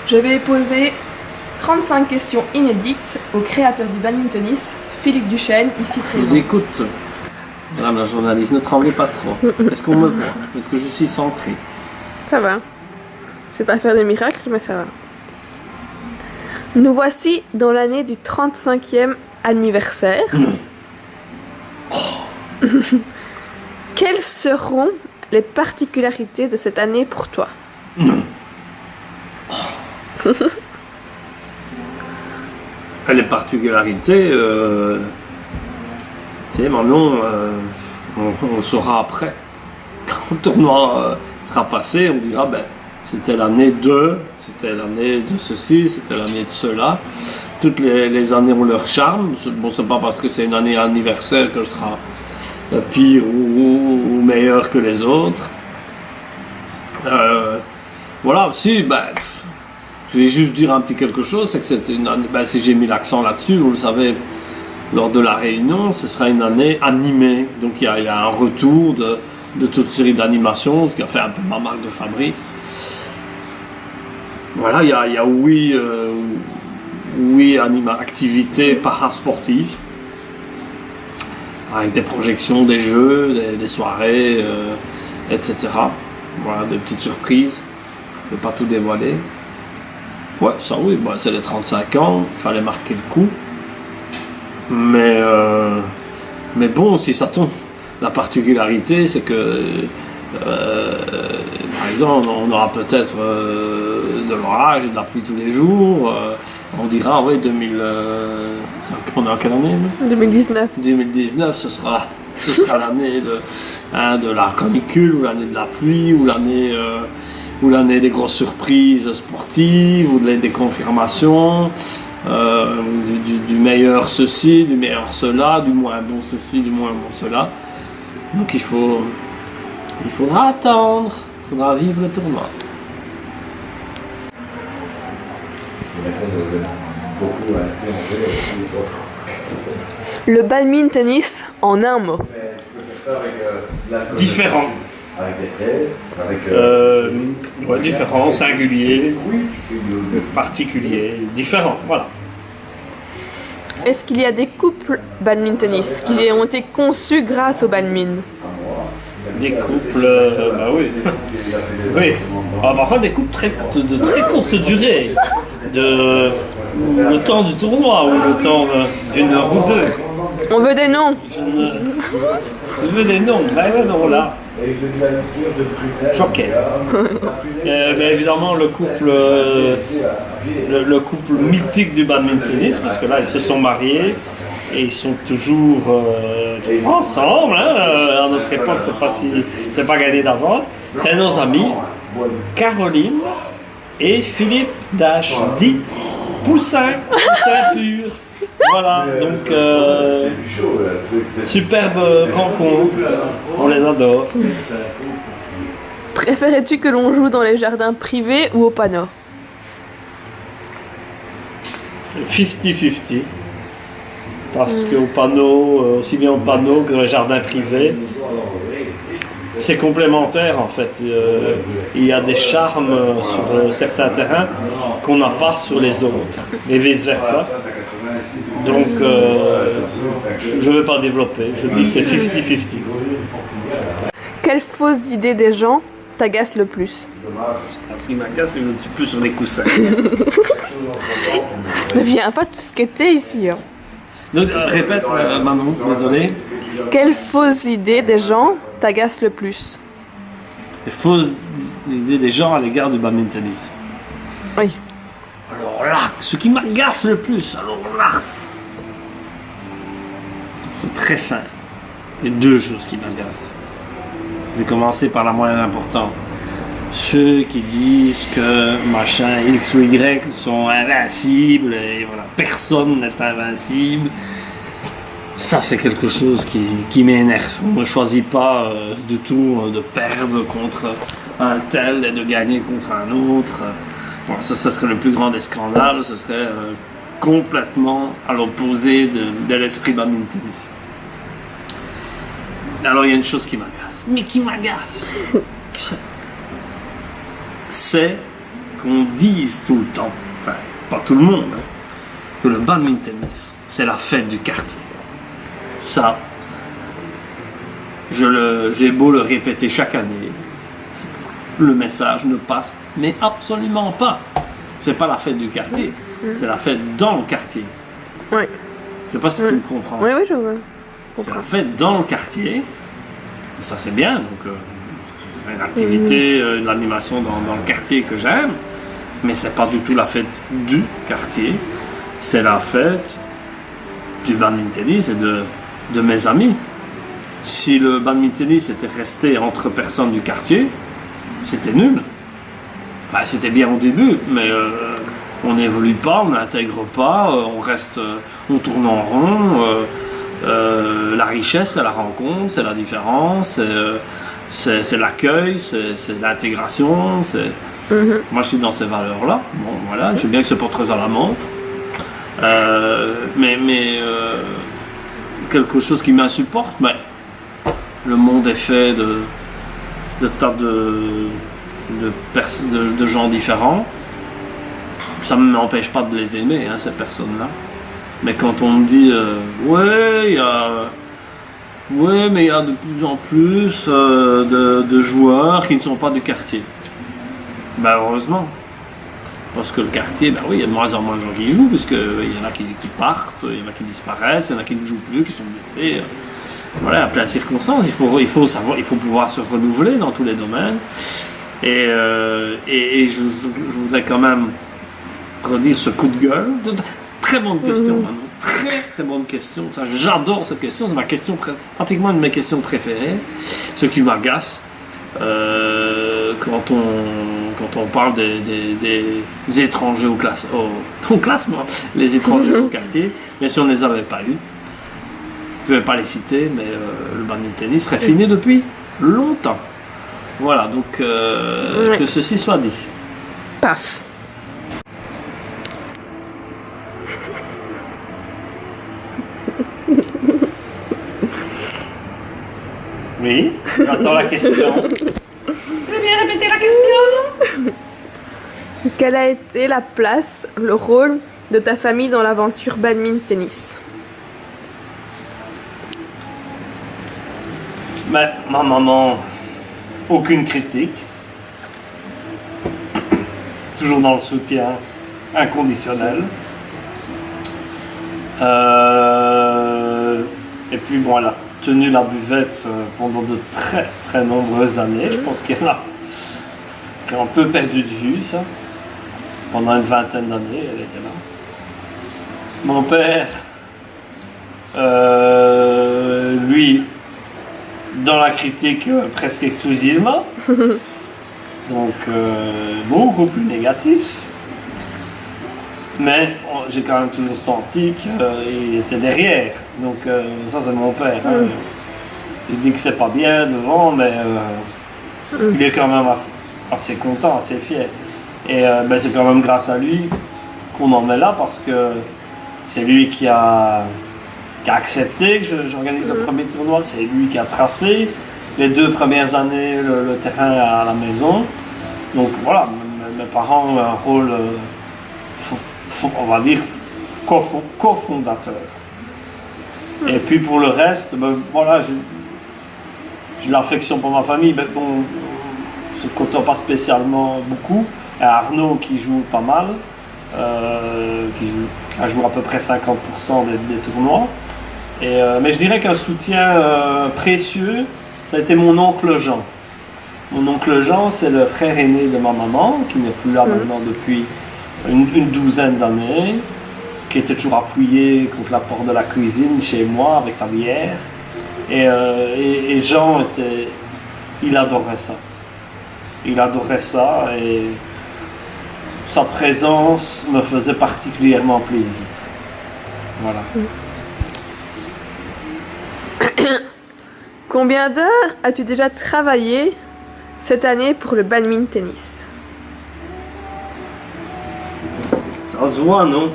Je vais poser 35 questions inédites au créateur du badmintonisme, Philippe Duchesne, ici Je vous présent. écoute, madame la journaliste, ne tremblez pas trop. Est-ce qu'on me voit? Est-ce que je suis centré? Ça va. C'est pas faire des miracles, mais ça va. Nous voici dans l'année du 35e anniversaire. Quelles seront les particularités de cette année pour toi? Les particularités, tu sais, maintenant, on saura après. Quand le tournoi sera passé, on dira, ben, c'était l'année de ceci, c'était l'année de cela. Toutes les années ont leur charme. Bon, c'est pas parce que c'est une année anniversaire qu'elle sera pire ou meilleure que les autres. Voilà, si, ben, je vais juste dire un petit quelque chose, c'est que c'est une année, ben, si j'ai mis l'accent là-dessus, vous le savez, lors de la réunion, ce sera une année animée. Donc il y a un retour de toute série d'animations, ce qui a fait un peu ma marque de fabrique. Voilà, il y a activités parasportives, avec des projections, des jeux, des soirées, etc. Voilà, des petites surprises, je ne vais pas tout dévoiler. Ouais, ça oui, bah, c'est les 35 ans, il fallait marquer le coup. Mais bon, si ça tombe, la particularité, c'est que, par exemple, on aura peut-être de l'orage et de la pluie tous les jours. On dira, oui, on est en quelle année? 2019. 2019, ce sera l'année de la canicule, ou l'année de la pluie, ou l'année des grosses surprises sportives, ou des confirmations. Du meilleur ceci, du meilleur cela, du moins bon ceci, du moins bon cela. Donc il faudra attendre, il faudra vivre le tournoi. Le badmintonisme en un mot. Différent. Ouais, différent, singulier, particulier, différent, voilà. Est-ce qu'il y a des couples badmintonistes qui ont été conçus grâce au badminton? Des couples, bah oui. Oui. Alors, parfois des couples de très courte durée, le temps du tournoi ou le temps d'une heure ou deux. On veut des noms. Je veux des noms, ben non là. Choqué. Mais évidemment le couple mythique du badmintonisme, parce que là ils se sont mariés et ils sont toujours ensemble. Hein. À notre époque, c'est pas gagné d'avance. C'est nos amis Caroline et Philippe Dash, dit Poussin pur. Voilà, donc superbe rencontre, on les adore. Préférais-tu que l'on joue dans les jardins privés ou au panneau? 50-50, parce qu'au panneau, aussi bien au panneau que dans les jardins privés, c'est complémentaire en fait. Il y a des charmes sur certains terrains qu'on n'a pas sur les autres, et vice versa. Donc, je ne vais pas développer, je dis c'est 50-50. Quelle fausse idée des gens t'agace le plus? Ce qui m'agace, c'est que je ne suis plus sur les coussins. Ne viens pas tout ce que t'es ici. Hein. Donc, répète, Manon, désolé. Quelle fausse idée des gens t'agace le plus? Les fausses idées des gens à l'égard du badmintonisme. Oui. Alors là, ce qui m'agace le plus, alors là, c'est très simple. Il y a deux choses qui m'agacent. Je vais commencer par la moins importante. Ceux qui disent que machin X ou Y sont invincibles et voilà, personne n'est invincible. Ça, c'est quelque chose qui m'énerve. On ne choisit pas du tout de perdre contre un tel et de gagner contre un autre. Bon, ça serait le plus grand des scandales. Ce serait complètement à l'opposé de l'esprit badmintoniste. Alors, il y a une chose qui m'agace. Mais qui m'agace, c'est qu'on dise tout le temps, enfin, pas tout le monde, hein, que le badminton tennis, c'est la fête du quartier. Ça, j'ai beau le répéter chaque année, le message ne passe, mais absolument pas. C'est pas la fête du quartier, c'est la fête dans le quartier. Oui. Je sais pas si tu me comprends. Oui, je vois. C'est la fête dans le quartier. Ça, c'est bien. Donc, c'est une activité, de l'animation dans le quartier que j'aime. Mais c'est pas du tout la fête du quartier. C'est la fête du badminton tennis et de mes amis. Si le badminton tennis était resté entre personnes du quartier, c'était nul. Enfin, c'était bien au début, mais on n'évolue pas, on n'intègre pas, on reste, on tourne en rond. La richesse, c'est la rencontre, c'est la différence, c'est l'accueil, c'est l'intégration. Moi, je suis dans ces valeurs-là. Bon, voilà, je sais bien que c'est pas très à la mode. Mais quelque chose qui m'insupporte, mais le monde est fait de tas de gens différents. Ça ne m'empêche pas de les aimer, hein, ces personnes-là. Mais quand on me dit ouais, mais il y a de plus en plus de joueurs qui ne sont pas du quartier. Ben heureusement. Parce que le quartier, ben oui, il y a de moins en moins de gens qui y jouent, puisqu'il y en a qui partent, il y en a qui disparaissent, il y en a qui ne jouent plus, qui sont blessés. Voilà, à plein de circonstances. Il faut pouvoir se renouveler dans tous les domaines. Et je voudrais quand même redire ce coup de gueule. Très bonne question, Manon. Très très bonne question. Ça, j'adore cette question. C'est ma question, pratiquement une de mes questions préférées. Ce qui m'agace quand on parle des étrangers au classement, les étrangers au quartier. Mais si on ne les avait pas eus, je ne vais pas les citer, mais le badminton tennis serait fini depuis longtemps. Voilà, donc que ceci soit dit. Passe. Oui, j'attends la question. Très bien, répétez la question. Quelle a été la place, le rôle de ta famille dans l'aventure badminton tennis? Mais ma maman, aucune critique. Toujours dans le soutien inconditionnel. Et puis bon, elle a tenu la buvette pendant de très très nombreuses années. Je pense qu'il y en a qui ont un peu perdu de vue ça. Pendant une vingtaine d'années, elle était là. Mon père, lui, dans la critique presque exclusivement. Donc beaucoup plus négatif. Mais j'ai quand même toujours senti qu'il était derrière. Donc ça c'est mon père. Hein. Il dit que c'est pas bien devant, mais il est quand même assez content, assez fier. Et c'est quand même grâce à lui qu'on en est là, parce que c'est lui qui a accepté que j'organise le premier tournoi. C'est lui qui a tracé les 2 premières années le terrain à la maison. Donc voilà, mes parents ont un rôle, on va dire, cofondateur. Et puis pour le reste, voilà, j'ai l'affection pour ma famille, mais bon, je ne côtoie pas spécialement beaucoup. Et Arnaud qui joue pas mal, qui a joué à peu près 50% des tournois. Mais je dirais qu'un soutien précieux, ça a été mon oncle Jean. Mon oncle Jean, c'est le frère aîné de ma maman, qui n'est plus là maintenant depuis une douzaine d'années, qui était toujours appuyé contre la porte de la cuisine chez moi avec sa bière. Et Jean il adorait ça. Il adorait ça et sa présence me faisait particulièrement plaisir. Voilà. Combien d'heures as-tu déjà travaillé cette année pour le badminton tennis? Ça se voit, non?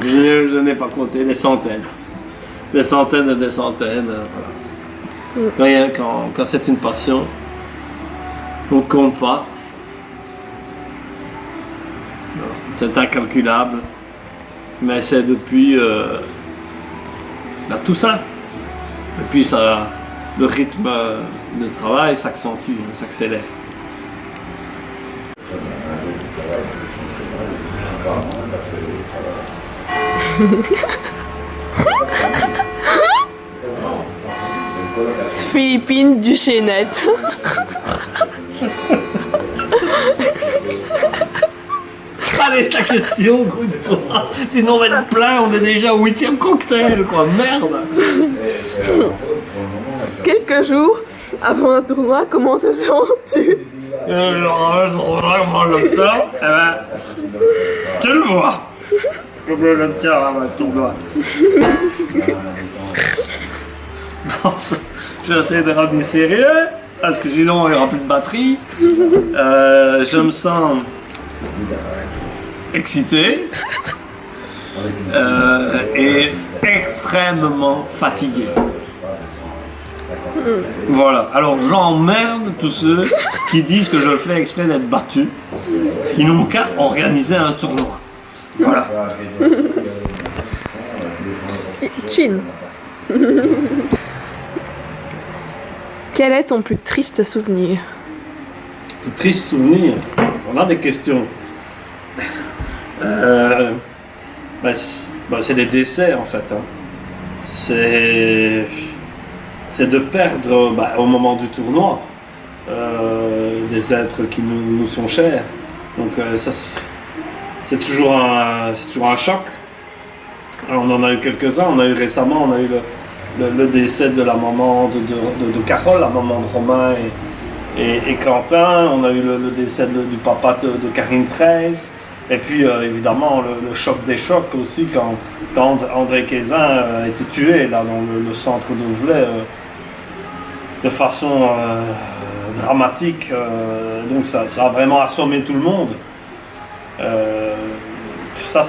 Je n'ai pas compté, des centaines. des centaines et des centaines. Voilà. Quand c'est une passion, on ne compte pas. C'est incalculable. Mais c'est depuis tout ça. Et puis ça, le rythme de travail s'accentue, s'accélère. Philippine Duchesnette. Allez, ta question, groupe-toi. Sinon on va être plein, on est déjà au 8e cocktail, quoi. Merde. Quelques jours avant un tournoi, comment te sens-tu? Comment je le sens? Eh ben, tu le vois. Je le tiens à ma tournoi. Bon, je vais essayer de ramener sérieux, parce que sinon il n'y aura plus de batterie. Je me sens excité et extrêmement fatigué. Voilà, alors j'emmerde tous ceux qui disent que je le fais exprès d'être battu, parce qu'ils n'ont qu'à organiser un tournoi. Voilà. Chin. Quel est ton plus triste souvenir? Plus triste souvenir? On a des questions. C'est les décès en fait. Hein. C'est de perdre au moment du tournoi des êtres qui nous sont chers. Donc ça c'est toujours un choc. Alors, on en a eu quelques-uns. On a eu récemment, on a eu le décès de la maman de Carole, la maman de Romain et Quentin. On a eu le décès du papa de Karine 13. Et puis évidemment le choc des chocs aussi quand André Kézin a été tué là dans le centre d'Auvelais de façon dramatique. Donc ça a vraiment assommé tout le monde. Ça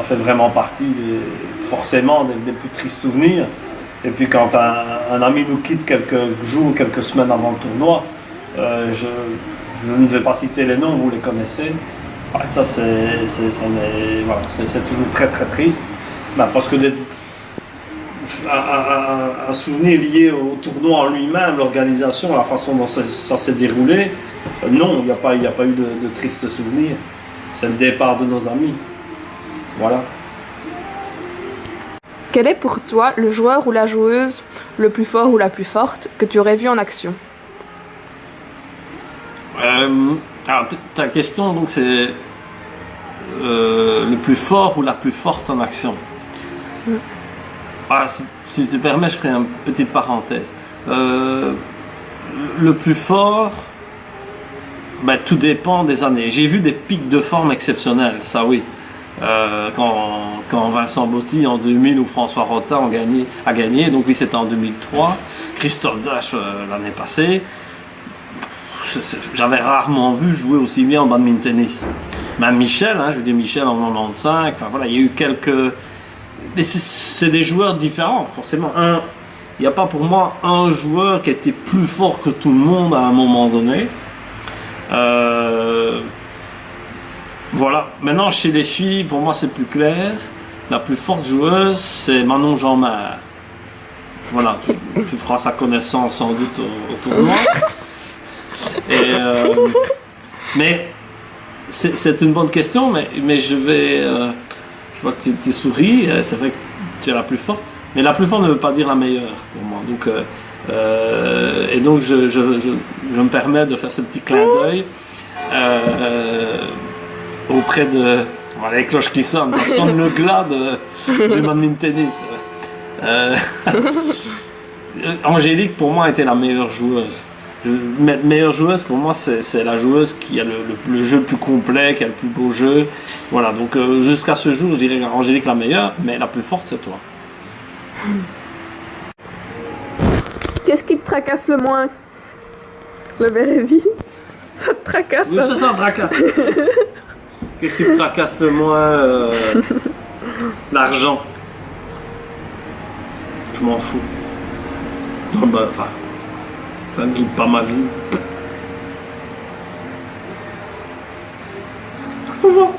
fait vraiment partie forcément des plus tristes souvenirs. Et puis quand un ami nous quitte quelques jours, quelques semaines avant le tournoi, je ne vais pas citer les noms, vous les connaissez. Ça c'est toujours très très triste. Parce que un souvenir lié au tournoi en lui-même, l'organisation, la façon dont ça s'est déroulé, non, il n'y a pas eu de tristes souvenirs. C'est le départ de nos amis. Voilà. Quel est pour toi le joueur ou la joueuse le plus fort ou la plus forte que tu aurais vu en action? Alors ta question donc c'est le plus fort ou la plus forte en action. Si tu permets, je ferai une petite parenthèse. Le plus fort, tout dépend des années. J'ai vu des pics de forme exceptionnels, ça oui. Quand Vincent Botti en 2000 ou François Rotin a gagné, donc oui c'était en 2003, Christophe Dash l'année passée, j'avais rarement vu jouer aussi bien en badmintonis. Même Michel, je veux dire Michel en 95, enfin voilà, il y a eu quelques... Mais c'est des joueurs différents, forcément. Il n'y a pas pour moi un joueur qui était plus fort que tout le monde à un moment donné. Voilà. Maintenant, chez les filles, pour moi, c'est plus clair. La plus forte joueuse, c'est Manon Jeanmaire. Voilà, tu feras sa connaissance sans doute au tournoi. Mais c'est une bonne question, mais je vais... je vois que tu souris, c'est vrai que tu es la plus forte. Mais la plus forte ne veut pas dire la meilleure pour moi. Donc, et donc, je me permets de faire ce petit clin d'œil auprès de... Voilà, les cloches qui sonnent, ça sonne le glas du badmintonis. Angélique, pour moi, était la meilleure joueuse. Meilleure joueuse, pour moi, c'est la joueuse qui a le jeu le plus complet, qui a le plus beau jeu. Voilà, donc jusqu'à ce jour, je dirais Angélique la meilleure, mais la plus forte, c'est toi. Qu'est-ce qui te tracasse le moins? Le verre est vide. Ça te tracasse? Oui, ça me tracasse. Qu'est-ce qui te tracasse le moins? L'argent. Je m'en fous. Non, bah, enfin, ça ne guide pas ma vie. Bonjour.